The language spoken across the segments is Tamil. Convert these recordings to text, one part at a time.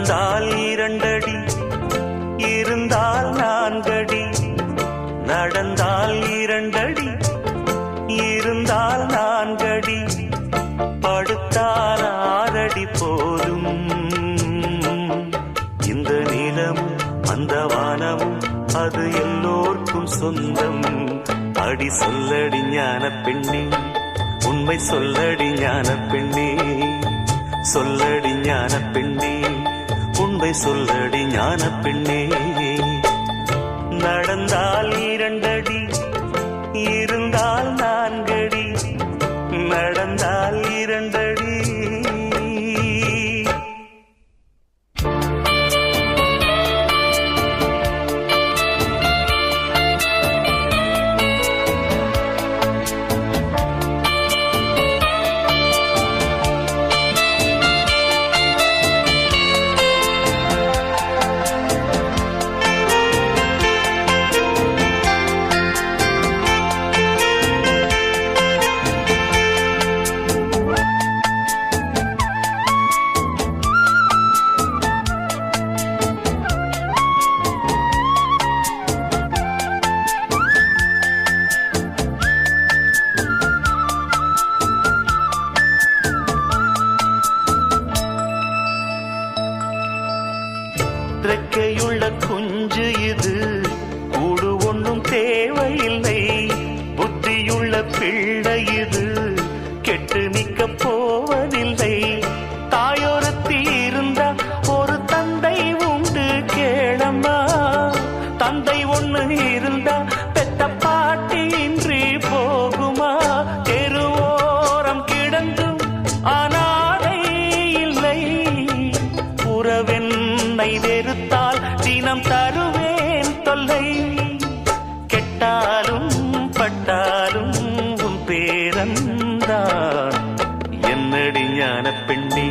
நடந்தால் 2 அடி, இருந்தால் 4 அடி. நடந்தால் 2 அடி, இருந்தால் 4 அடி. படுத்தால் 6 அடி போதும். இந்த நிலமும் அந்த வானமும் அது எல்லோர்க்கும் சொந்தம். அடி சொல்லடி ஞான பெண்ணே, உண்மை சொல்லடி ஞான பெண்ணே. சொல்லடி ஞான பெண்ணே, உண்மை சொல்லடி ஞான பெண்ணே. நடந்தால் 2 அடி, இருந்தால் 4 அடி. நடந்தால் 2 அடி. ரெக்கையுள்ள குஞ்சு இது, கூடு ஒன்றும் தேவையில்லை. புத்தியுள்ள பிள்ளை இது, கெட்டு நிற்க போவதில்லை. தாயொருத்தி இருந்தா ஒரு தந்தை உண்டு கேளம்மா. தந்தை ஒண்ணு இருந்தா பெத்த பாட்டி இன்றி போகுமா? தெருவோரம் கிடந்தும் அனாதை இல்லை. உறவென்னை வெறுத்தால் தினம் தருவேன் தொல்லை. கெட்டாலும் பட்டாலும் உன் பேரந்தான். என்னடி ஞான பெண்ணே,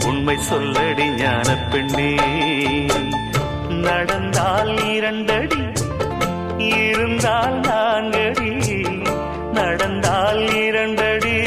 உண்மை சொல்லடி ஞான பெண்ணே. நடந்தால் 2 அடி, இருந்தால் 4 அடி. நடந்தால் 2 அடி.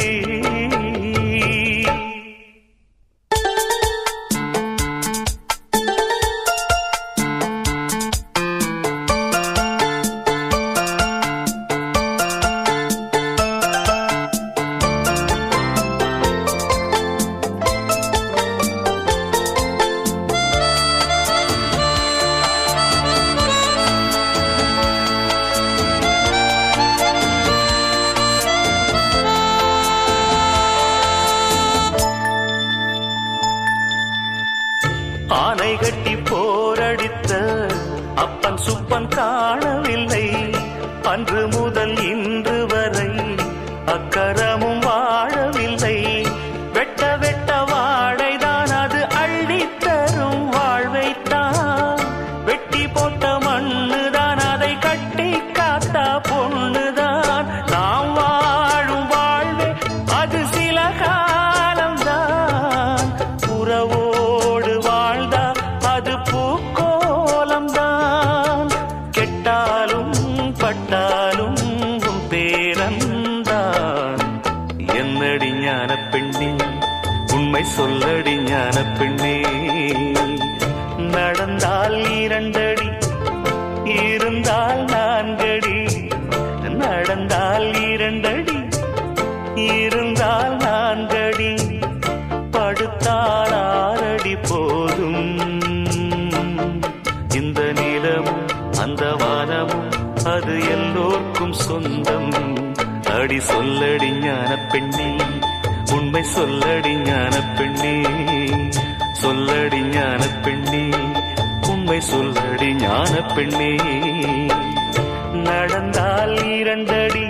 ஆனை கட்டி போரடித்த அப்பன் சுப்பன் காணவில்லை. அன்று முதல் இன்று வரை அக்கரமும் வாழவில்லை. வெட்ட வெட்ட வாழைதான் அது அள்ளித்தரும் வாழ்வைத்தான். வெட்டி போட்ட மண்ணுதான் அதை கட்டி காத்தா பொண்ணுதான். நாம் வாழும் வாழ்வே அது சில காலம்தான். உறவோடு வாழ்ந்தா அது பூக்கோலம்தான். கெட்டாலும் பட்டாலும் உன் பேரந்தான். என்னடி ஞான பெண்ணே, உண்மை சொல்லடி ஞான பெண்ணே. நடந்தால் 2 அடி, இருந்தால் 4 அடி. நடந்தால் 2 அடி, இருந்தால் 4 அடி. படுத்தால் 6 அடி போதும். இந்த நிலமும் அந்த வானமும் அது எல்லோர்க்கும் சொந்தம். அடி சொல்லடி ஞான பெண்ணே, உண்மை சொல்லடி ஞான பெண்ணே. சொல்லடி ஞான பெண்ணே, உண்மை சொல்லடி ஞான பெண்ணே. நடந்தால் 2 அடி,